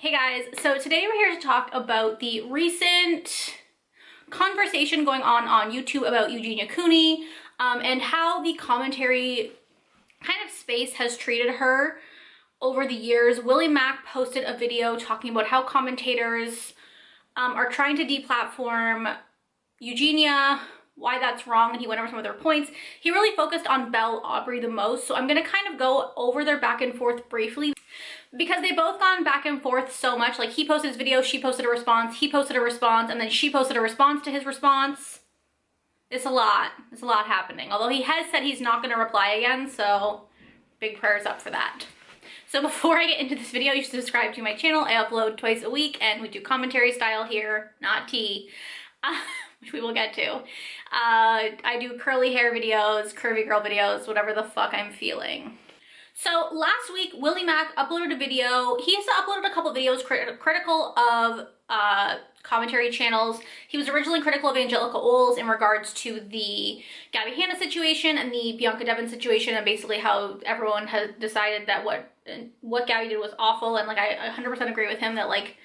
Hey guys, so today we're here to talk about the recent conversation going on YouTube about Eugenia Cooney and how the commentary kind of space has treated her over the years. Willy Mac posted a video talking about how commentators are trying to deplatform Eugenia, why that's wrong, and he went over some of their points. He really focused on Belle Aubrey the most, so I'm going to kind of go over their back and forth briefly because they've both gone back and forth so much. Like, he posted his video, she posted a response, he posted a response, and then she posted a response to his response. It's a lot. It's a lot happening. Although he has said he's not going to reply again, so big prayers up for that. So before I get into this video, you should subscribe to my channel. I upload twice a week, and we do commentary style here, not tea. Which we will get to. I do curly hair videos, curvy girl videos, whatever the fuck I'm feeling. So last week, Willy Mac uploaded a video. He's uploaded a couple videos critical of commentary channels. He was originally critical of Angelica Oles in regards to the Gabby Hanna situation and the Bianca Devin situation, and basically how everyone has decided that what Gabby did was awful. And like, I 100% agree with him that like,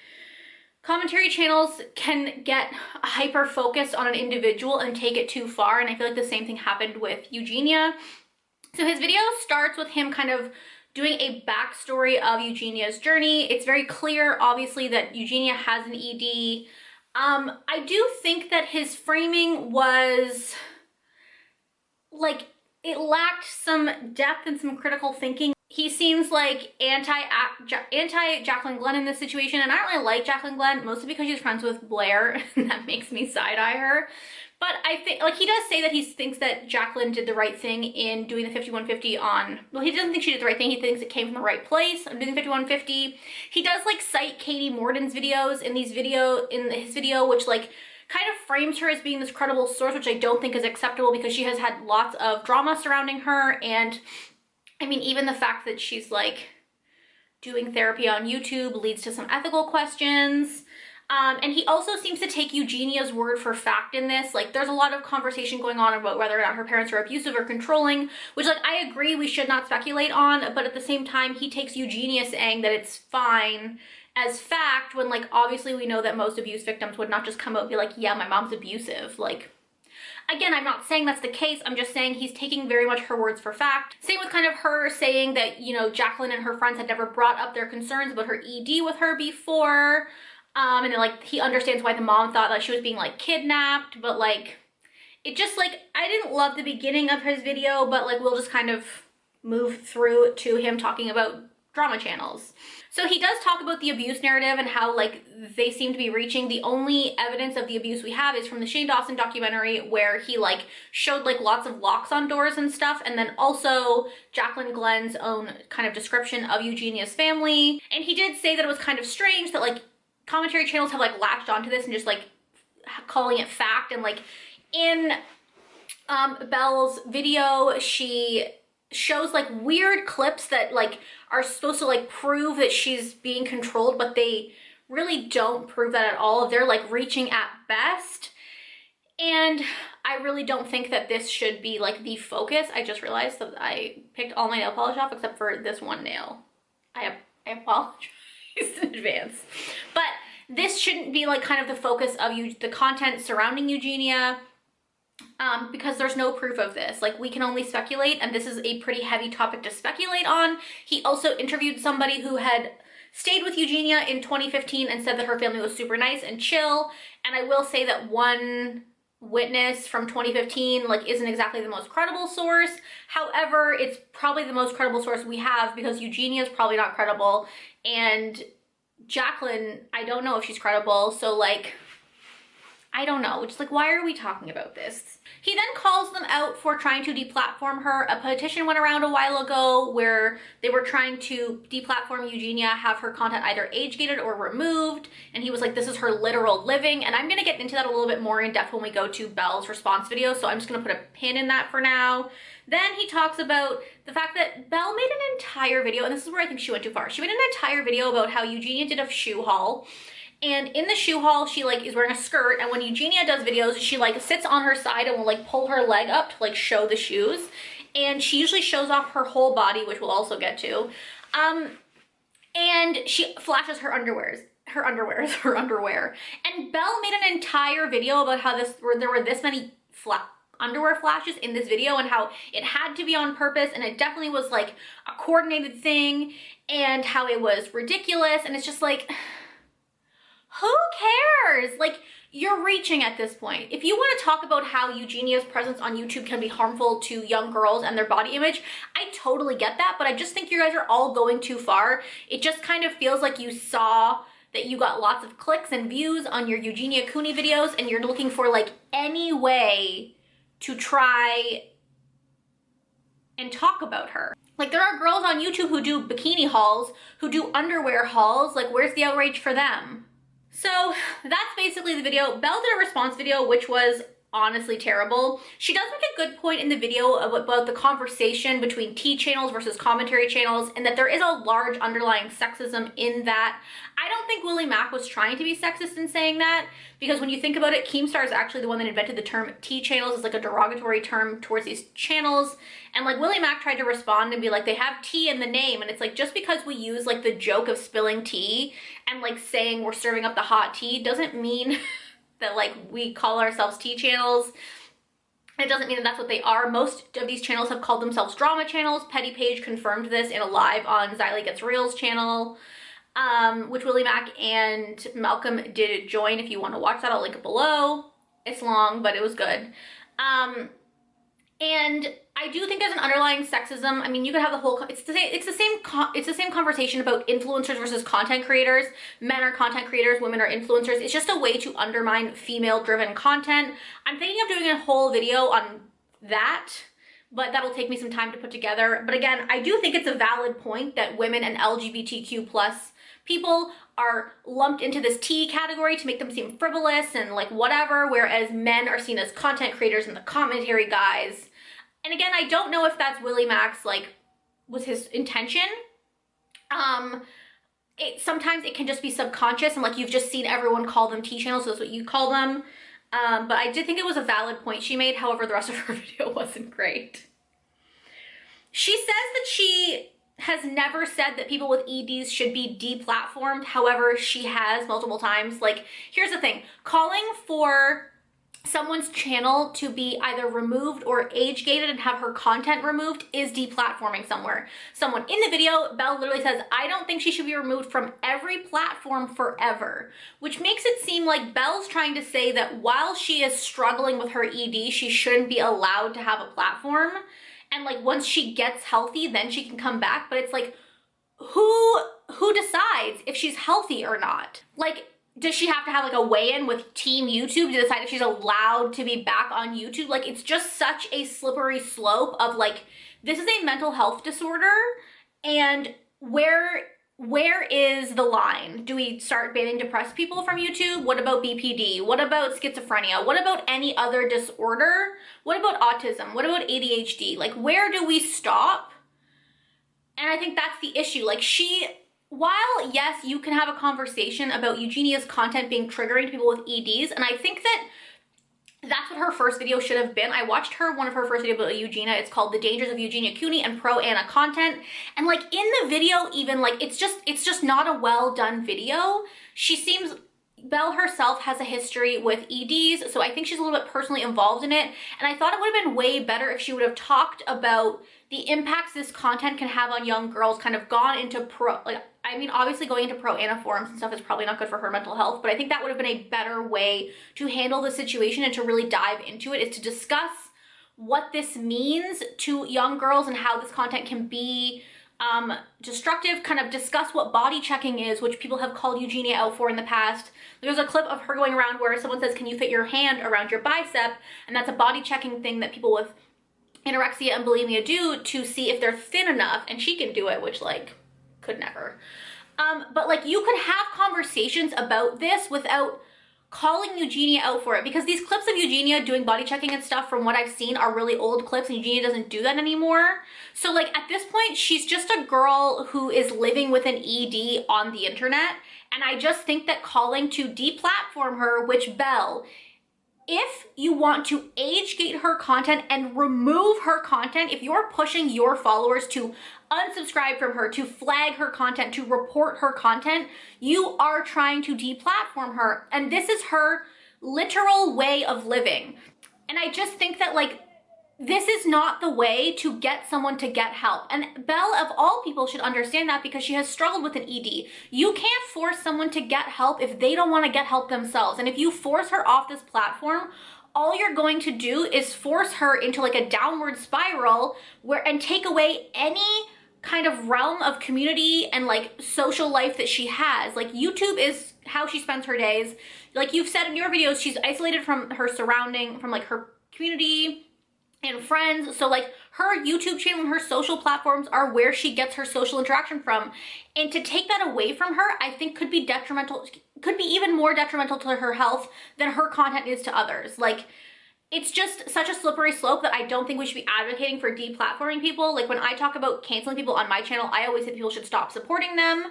commentary channels can get hyper focused on an individual and take it too far, and I feel like the same thing happened with Eugenia. So his video starts with him kind of doing a backstory of Eugenia's journey. It's very clear, obviously, that Eugenia has an ED. I do think that his framing was, like, it lacked some depth and some critical thinking. He seems like anti-Jaclyn Glenn in this situation, and I don't really like Jaclyn Glenn, mostly because she's friends with Blair, and that makes me side-eye her. But I think, like, he does say that he thinks that Jaclyn did the right thing in doing the 5150 on, well, he doesn't think she did the right thing, he thinks it came from the right place on doing the 5150. He does, like, cite Katie Morden's videos in his video, which, like, kind of frames her as being this credible source, which I don't think is acceptable because she has had lots of drama surrounding her. And I mean, even the fact that she's like doing therapy on YouTube leads to some ethical questions. And he also seems to take Eugenia's word for fact in this. Like, there's a lot of conversation going on about whether or not her parents are abusive or controlling, which, like, I agree we should not speculate on, but at the same time, he takes Eugenia saying that it's fine as fact when, like, obviously we know that most abuse victims would not just come out and be like, yeah, my mom's abusive. Like, again, I'm not saying that's the case, I'm just saying he's taking very much her words for fact. Same with kind of her saying that, you know, Jaclyn and her friends had never brought up their concerns about her ED with her before. And then, like, he understands why the mom thought that she was being, like, kidnapped, but, like, it just, like, I didn't love the beginning of his video, but, like, we'll just kind of move through to him talking about drama channels. So he does talk about the abuse narrative and how, like, they seem to be reaching. The only evidence of the abuse we have is from the Shane Dawson documentary, where he, like, showed, like, lots of locks on doors and stuff, and then also Jaclyn Glenn's own kind of description of Eugenia's family. And he did say that it was kind of strange that, like, commentary channels have, like, latched onto this and just, like, calling it fact. And, like, in Belle's video, she shows, like, weird clips that, like, are supposed to, like, prove that she's being controlled, but they really don't prove that at all. They're, like, reaching at best. And I really don't think that this should be, like, the focus. I just realized that I picked all my nail polish off except for this one nail. I apologize in advance. But this shouldn't be, like, kind of the focus of the content surrounding Eugenia, because there's no proof of this. Like, we can only speculate, and this is a pretty heavy topic to speculate on. He also interviewed somebody who had stayed with Eugenia in 2015 and said that her family was super nice and chill. And I will say that one witness from 2015, like, isn't exactly the most credible source. However, it's probably the most credible source we have because Eugenia is probably not credible, and Jaclyn, I don't know if she's credible. So, like, I don't know. Just, like, why are we talking about this? He then calls them out for trying to deplatform her. A petition went around a while ago where they were trying to deplatform Eugenia, have her content either age-gated or removed, and he was like, this is her literal living. And I'm gonna get into that a little bit more in depth when we go to Belle's response video, so I'm just gonna put a pin in that for now. Then he talks about the fact that Belle made an entire video, and this is where I think she went too far. She made an entire video about how Eugenia did a shoe haul. And in the shoe haul, she, like, is wearing a skirt, and when Eugenia does videos, she, like, sits on her side and will, like, pull her leg up to, like, show the shoes. And she usually shows off her whole body, which we'll also get to. and she flashes her underwear. And Belle made an entire video about how there were this many underwear flashes in this video and how it had to be on purpose, and it definitely was like a coordinated thing, and how it was ridiculous. And it's just like, who cares? Like, you're reaching at this point. If you want to talk about how Eugenia's presence on YouTube can be harmful to young girls and their body image, I totally get that, but I just think you guys are all going too far. It just kind of feels like you saw that you got lots of clicks and views on your Eugenia Cooney videos, and you're looking for like any way to try and talk about her. Like, there are girls on YouTube who do bikini hauls, who do underwear hauls. Like, where's the outrage for them? So that's basically the video. Belle did a response video, which was honestly terrible. She does make a good point in the video about the conversation between tea channels versus commentary channels, and that there is a large underlying sexism in that. I don't think Willy Mac was trying to be sexist in saying that, because when you think about it, Keemstar is actually the one that invented the term tea channels. It's like a derogatory term towards these channels. And like, Willy Mac tried to respond and be like, they have tea in the name. And it's like, just because we use like the joke of spilling tea and like saying we're serving up the hot tea doesn't mean that like we call ourselves tea channels. It doesn't mean that that's what they are. Most of these channels have called themselves drama channels. Petty Page confirmed this in a live on Xylee Gets Real's channel, which Willy Mac and Malcolm did join. If you want to watch that, I'll link it below. It's long, but it was good. And I do think there's an underlying sexism. I mean, you could have the whole, it's the same conversation about influencers versus content creators. Men are content creators, women are influencers. It's just a way to undermine female-driven content. I'm thinking of doing a whole video on that, but that'll take me some time to put together. But again, I do think it's a valid point that women and LGBTQ+ people are lumped into this T category to make them seem frivolous and like whatever, whereas men are seen as content creators and the commentary guys. And again, I don't know if that's Willy Mac's, like, was his intention. Sometimes it can just be subconscious, and like you've just seen everyone call them T channels, so that's what you call them. But I did think it was a valid point she made. However, the rest of her video wasn't great. She says that she has never said that people with EDs should be deplatformed. However, she has multiple times. Like, here's the thing. Calling for someone's channel to be either removed or age gated and have her content removed is deplatforming someone. In the video, Belle literally says, I don't think she should be removed from every platform forever, which makes it seem like Belle's trying to say that while she is struggling with her ED, she shouldn't be allowed to have a platform. And like, once she gets healthy, then she can come back. But it's like, who decides if she's healthy or not? Like, does she have to have like a weigh-in with Team YouTube to decide if she's allowed to be back on YouTube? Like, it's just such a slippery slope of like, this is a mental health disorder, and where is the line? Do we start banning depressed people from YouTube? What about BPD? What about schizophrenia? What about any other disorder? What about autism? What about ADHD? Like, where do we stop? And I think that's the issue. Like, while yes, you can have a conversation about Eugenia's content being triggering to people with EDs, and I think that that's what her first video should have been. I watched one of her first videos about Eugenia. It's called The Dangers of Eugenia Cooney and Pro Anna Content. And like, in the video, even like, it's just not a well done video. Belle herself has a history with EDs, so I think she's a little bit personally involved in it. And I thought it would have been way better if she would have talked about the impacts this content can have on young girls, kind of gone into I mean, obviously going into pro Anna forums and stuff is probably not good for her mental health, but I think that would have been a better way to handle the situation and to really dive into it, is to discuss what this means to young girls and how this content can be destructive, kind of discuss what body checking is, which people have called Eugenia out for in the past. There's a clip of her going around where someone says, can you fit your hand around your bicep? And that's a body checking thing that people with anorexia and bulimia do to see if they're thin enough, and she can do it, which like, could never. But like, you could have conversations about this without calling Eugenia out for it, because these clips of Eugenia doing body checking and stuff, from what I've seen, are really old clips, and Eugenia doesn't do that anymore. So like, at this point, she's just a girl who is living with an ED on the internet, and I just think that calling to deplatform her, which Belle if you want to age gate her content and remove her content, if you're pushing your followers to unsubscribe from her, to flag her content, to report her content, you are trying to deplatform her. And this is her literal way of living. And I just think that, like, this is not the way to get someone to get help. And Belle, of all people, should understand that because she has struggled with an ED. You can't force someone to get help if they don't want to get help themselves. And if you force her off this platform, all you're going to do is force her into like a downward spiral and take away any kind of realm of community and like social life that she has. Like, YouTube is how she spends her days. Like you've said in your videos, she's isolated from her surrounding, from like her community and friends. So like her YouTube channel and her social platforms are where she gets her social interaction from. And to take that away from her, I think could be detrimental, could be even more detrimental to her health than her content is to others. Like, it's just such a slippery slope that I don't think we should be advocating for deplatforming people. Like when I talk about canceling people on my channel, I always say people should stop supporting them.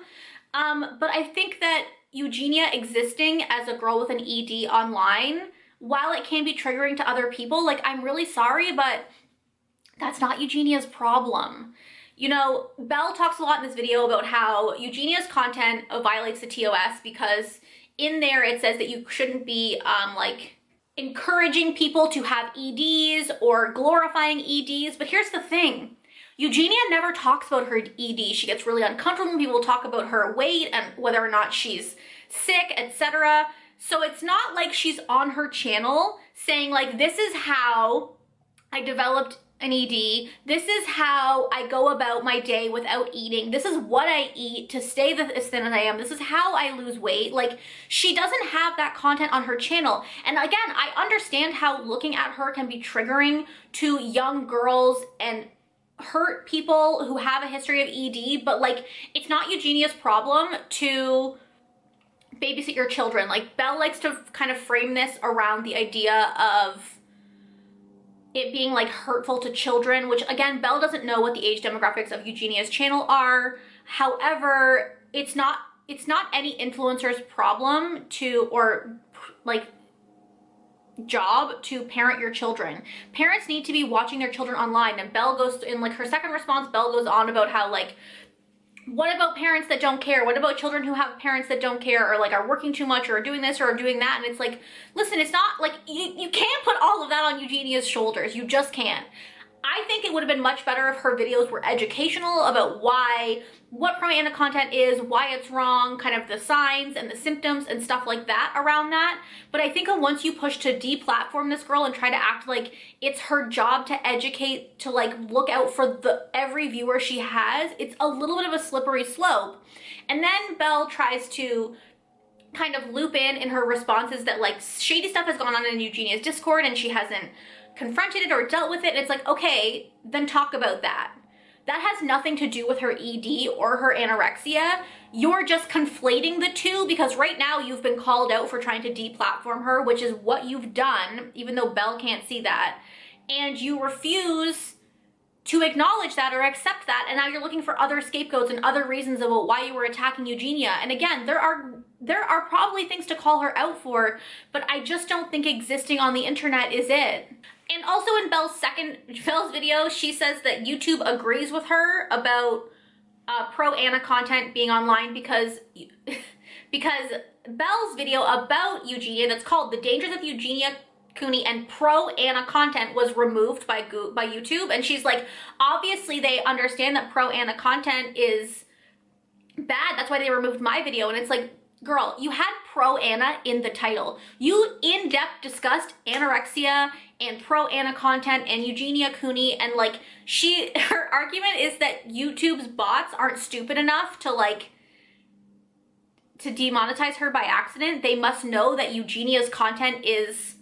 But I think that Eugenia existing as a girl with an ED online, while it can be triggering to other people, like, I'm really sorry, but that's not Eugenia's problem. You know, Belle talks a lot in this video about how Eugenia's content violates the TOS because in there it says that you shouldn't be like encouraging people to have EDs or glorifying EDs. But here's the thing. Eugenia never talks about her ED. She gets really uncomfortable when people talk about her weight and whether or not she's sick, etc. So it's not like she's on her channel saying like, this is how I developed an ED. This is how I go about my day without eating. This is what I eat to stay as thin as I am. This is how I lose weight. Like, she doesn't have that content on her channel. And again, I understand how looking at her can be triggering to young girls and hurt people who have a history of ED, but like, it's not Eugenia's problem to babysit your children. Like, Belle likes to kind of frame this around the idea of it being like hurtful to children, which again, Belle doesn't know what the age demographics of Eugenia's channel are. However, it's not any influencer's problem to, or like job to parent your children. Parents need to be watching their children online. And Belle goes in like her second response, Belle goes on about how like, what about parents that don't care? What about children who have parents that don't care or like are working too much or are doing this or are doing that? And it's like, listen, it's not like you can't put all of that on Eugenia's shoulders. You just can't. I think it would have been much better if her videos were educational about what pro-ana content is, why it's wrong, kind of the signs and the symptoms and stuff like that around that. But I think once you push to deplatform this girl and try to act like it's her job to educate, to like look out for every viewer she has, it's a little bit of a slippery slope. And then Belle tries to kind of loop in her responses that like shady stuff has gone on in Eugenia's Discord and she hasn't confronted it or dealt with it. And it's like, okay, then talk about that. That has nothing to do with her ED or her anorexia. You're just conflating the two because right now you've been called out for trying to deplatform her, which is what you've done, even though Belle can't see that. And you refuse to acknowledge that or accept that. And now you're looking for other scapegoats and other reasons about why you were attacking Eugenia. And again, there are probably things to call her out for, but I just don't think existing on the internet is it. And also in Belle's video, she says that YouTube agrees with her about pro-ana content being online because Belle's video about Eugenia that's called The Dangers of Eugenia Cooney and pro-ana content was removed by YouTube. And she's like, obviously they understand that pro-ana content is bad. That's why they removed my video. And it's like, girl, you had pro-ana in the title. You in-depth discussed anorexia and pro-ana content and Eugenia Cooney, and like her argument is that YouTube's bots aren't stupid enough to like to demonetize her by accident. They must know that Eugenia's content is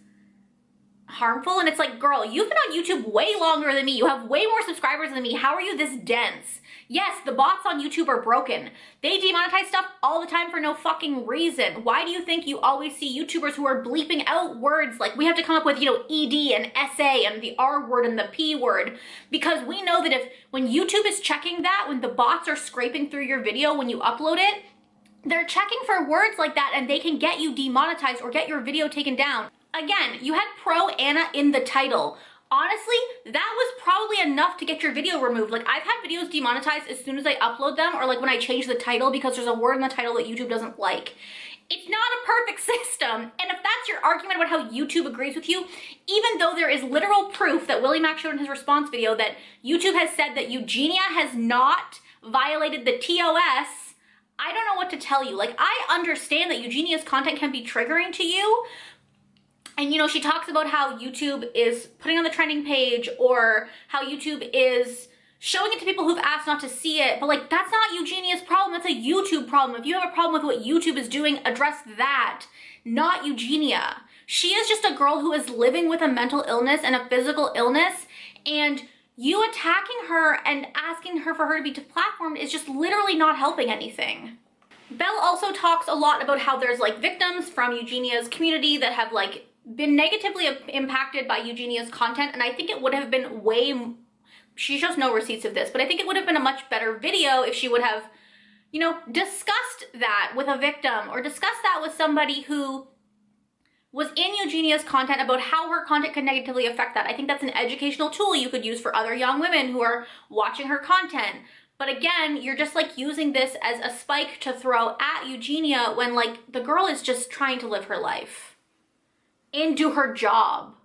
harmful. And it's like, girl, you've been on YouTube way longer than me. You have way more subscribers than me. How are you this dense? Yes, the bots on YouTube are broken. They demonetize stuff all the time for no fucking reason. Why do you think you always see YouTubers who are bleeping out words like we have to come up with, you know, ED and SA and the R word and the P word? Because we know that when YouTube is checking that, when the bots are scraping through your video when you upload it, they're checking for words like that and they can get you demonetized or get your video taken down. Again, you had pro Anna in the title. Honestly, that was probably enough to get your video removed. Like, I've had videos demonetized as soon as I upload them, or like when I change the title because there's a word in the title that YouTube doesn't like. It's not a perfect system, and if that's your argument about how YouTube agrees with you, even though there is literal proof that Willy Mac showed in his response video that YouTube has said that Eugenia has not violated the TOS, I don't know what to tell you. Like, I understand that Eugenia's content can be triggering to you, and, you know, she talks about how YouTube is putting on the trending page, or how YouTube is showing it to people who've asked not to see it. But, like, that's not Eugenia's problem. That's a YouTube problem. If you have a problem with what YouTube is doing, address that, not Eugenia. She is just a girl who is living with a mental illness and a physical illness, and you attacking her and asking her for her to be deplatformed is just literally not helping anything. Belle also talks a lot about how there's, like, victims from Eugenia's community that have, like, been negatively impacted by Eugenia's content, and I think it would have been she shows no receipts of this, but I think it would have been a much better video if she would have, you know, discussed that with a victim, or discussed that with somebody who was in Eugenia's content about how her content could negatively affect that. I think that's an educational tool you could use for other young women who are watching her content. But again, you're just like using this as a spike to throw at Eugenia when, like, the girl is just trying to live her life and do her job.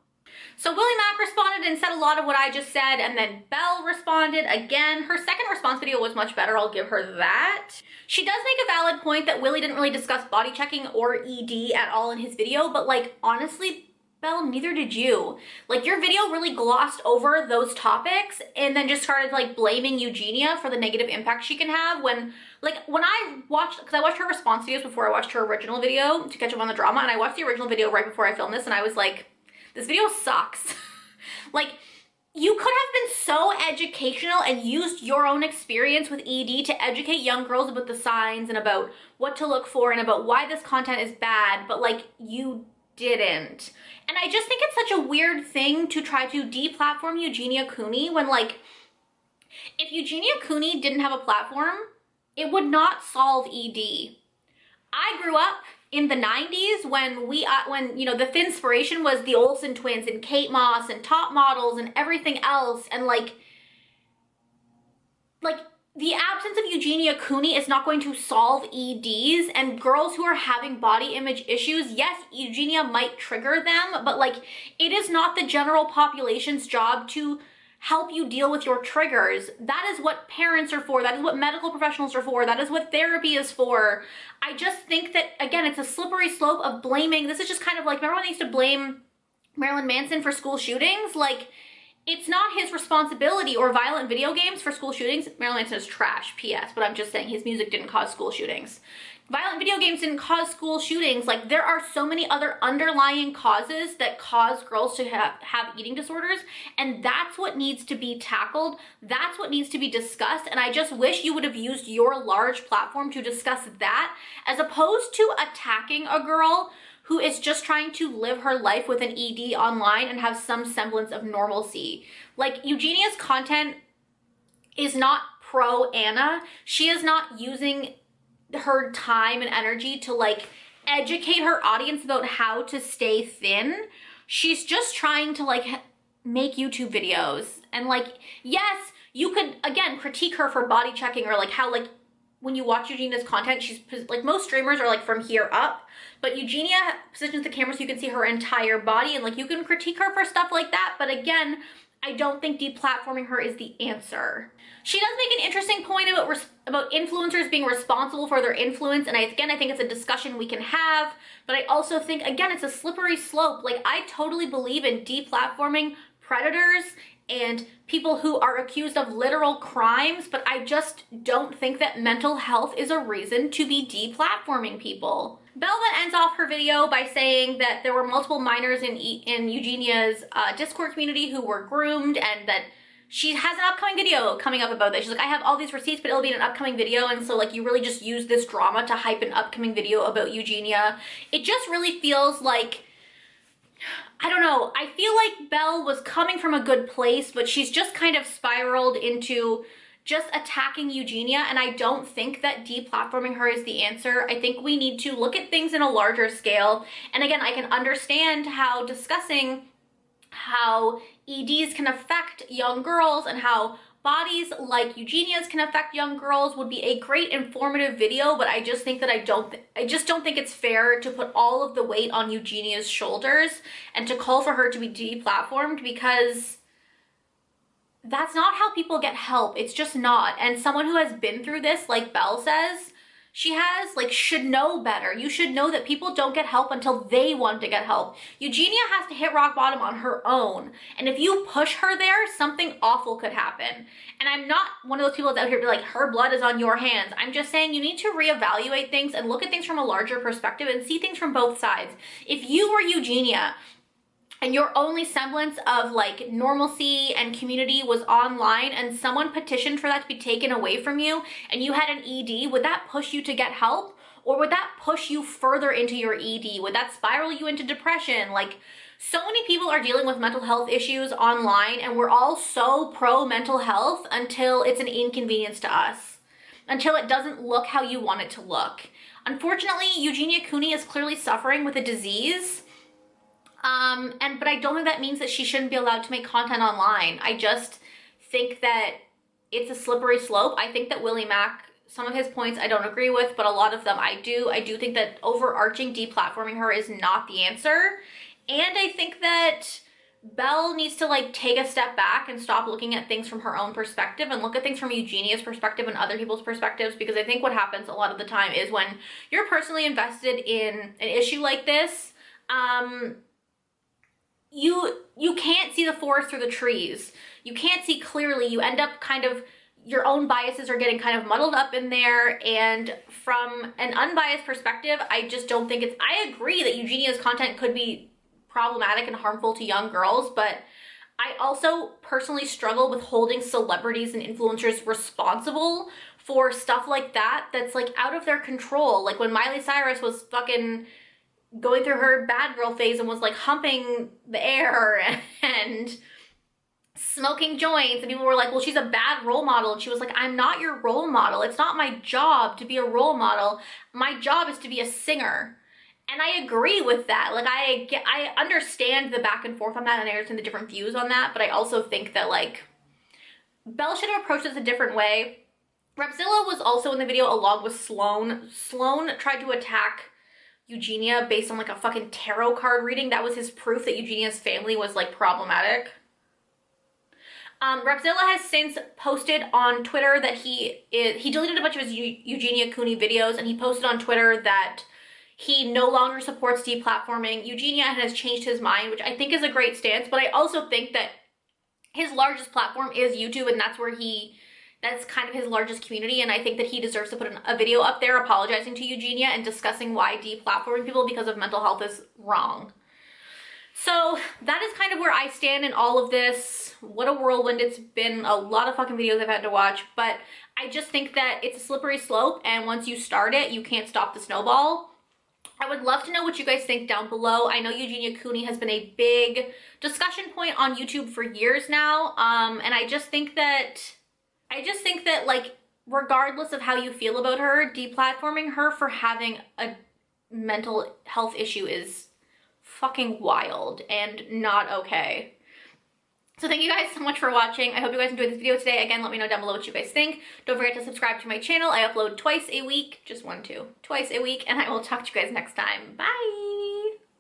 So Willy Mac responded and said a lot of what I just said, and then Belle responded again. Her second response video was much better, I'll give her that. She does make a valid point that Willy didn't really discuss body checking or ED at all in his video, but, like, honestly, Belle, neither did you. Like, your video really glossed over those topics and then just started, like, blaming Eugenia for the negative impact she can have when I watched, because I watched her response videos before I watched her original video to catch up on the drama, and I watched the original video right before I filmed this, and I was like, this video sucks. Like, you could have been so educational and used your own experience with ED to educate young girls about the signs and about what to look for and about why this content is bad, but, like, you didn't. And I just think it's such a weird thing to try to deplatform Eugenia Cooney when, like, if Eugenia Cooney didn't have a platform, it would not solve ED. I grew up in the 90s when you know, the Thinspiration was the Olsen twins and Kate Moss and Top Models and everything else, and like the absence of Eugenia Cooney is not going to solve EDs, and girls who are having body image issues, yes, Eugenia might trigger them, but, like, it is not the general population's job to help you deal with your triggers. That is what parents are for. That is what medical professionals are for. That is what therapy is for. I just think that, again, it's a slippery slope of blaming. This is just kind of like, remember when they used to blame Marilyn Manson for school shootings? Like, it's not his responsibility, or violent video games for school shootings. Marilyn Manson is trash, P.S., but I'm just saying his music didn't cause school shootings. Violent video games didn't cause school shootings. Like, there are so many other underlying causes that cause girls to have eating disorders, and that's what needs to be tackled. That's what needs to be discussed, and I just wish you would have used your large platform to discuss that, as opposed to attacking a girl who is just trying to live her life with an ED online and have some semblance of normalcy. Like, Eugenia's content is not pro Anna. She is not using her time and energy to, like, educate her audience about how to stay thin. She's just trying to, like, make YouTube videos. And, like, yes, you could, again, critique her for body checking, or, like, how, like, when you watch Eugenia's content, she's, like, most streamers are, like, from here up, but Eugenia positions the camera so you can see her entire body, and, like, you can critique her for stuff like that, but again, I don't think deplatforming her is the answer. She does make an interesting point about influencers being responsible for their influence, and again, I think it's a discussion we can have, but I also think, again, it's a slippery slope. Like, I totally believe in deplatforming predators and people who are accused of literal crimes, but I just don't think that mental health is a reason to be deplatforming people. Belle then ends off her video by saying that there were multiple minors in Eugenia's Discord community who were groomed, and that she has an upcoming video coming up about this. She's like, I have all these receipts, but it'll be in an upcoming video, and so, like, you really just use this drama to hype an upcoming video about Eugenia. It just really feels like, I don't know, I feel like Belle was coming from a good place, but she's just kind of spiraled into just attacking Eugenia, and I don't think that deplatforming her is the answer. I think we need to look at things in a larger scale. And again, I can understand how discussing how EDs can affect young girls and how bodies like Eugenia's can affect young girls would be a great informative video, but I just think that I just don't think it's fair to put all of the weight on Eugenia's shoulders and to call for her to be deplatformed, because that's not how people get help. It's just not. And someone who has been through this, like Belle says she has, like, should know better. You should know that people don't get help until they want to get help. Eugenia has to hit rock bottom on her own. And if you push her there, something awful could happen. And I'm not one of those people that's out here to be like, her blood is on your hands. I'm just saying you need to reevaluate things and look at things from a larger perspective and see things from both sides. If you were Eugenia and your only semblance of like normalcy and community was online and someone petitioned for that to be taken away from you and you had an ED, would that push you to get help? Or would that push you further into your ED? Would that spiral you into depression? Like, so many people are dealing with mental health issues online, and we're all so pro mental health until it's an inconvenience to us, until it doesn't look how you want it to look. Unfortunately, Eugenia Cooney is clearly suffering with a disease. But I don't think that means that she shouldn't be allowed to make content online. I just think that it's a slippery slope. I think that Willie Mac, some of his points I don't agree with, but a lot of them I do. I do think that overarching deplatforming her is not the answer. And I think that Belle needs to like take a step back and stop looking at things from her own perspective and look at things from Eugenia's perspective and other people's perspectives, because I think what happens a lot of the time is when you're personally invested in an issue like this, you can't see the forest through the trees. You can't see clearly. You end up kind of, your own biases are getting kind of muddled up in there. And from an unbiased perspective, I just don't think it's, I agree that Eugenia's content could be problematic and harmful to young girls, but I also personally struggle with holding celebrities and influencers responsible for stuff like that that's like out of their control. Like when Miley Cyrus was fucking going through her bad girl phase and was like humping the air and smoking joints, and people were like, well, she's a bad role model. And she was like, I'm not your role model. It's not my job to be a role model. My job is to be a singer. And I agree with that. Like, I understand the back and forth on that, and I understand the different views on that, but I also think that like Belle should have approached this a different way. Repzilla was also in the video along with Sloan. Sloan tried to attack Eugenia based on like a fucking tarot card reading. That was his proof that Eugenia's family was like problematic. Repzilla has since posted on Twitter that he deleted a bunch of his Eugenia Cooney videos, and he posted on Twitter that he no longer supports deplatforming Eugenia and has changed his mind, which I think is a great stance. But I also think that his largest platform is YouTube, and that's where that's kind of his largest community, and I think that he deserves to put a video up there apologizing to Eugenia and discussing why deplatforming people because of mental health is wrong. So that is kind of where I stand in all of this. What a whirlwind it's been. A lot of fucking videos I've had to watch, but I just think that it's a slippery slope, and once you start it, you can't stop the snowball. I would love to know what you guys think down below. I know Eugenia Cooney has been a big discussion point on YouTube for years now, and I just think that like, regardless of how you feel about her, deplatforming her for having a mental health issue is fucking wild and not okay. So thank you guys so much for watching. I hope you guys enjoyed this video today. Again, let me know down below what you guys think. Don't forget to subscribe to my channel. I upload twice a week, twice a week, and I will talk to you guys next time. Bye!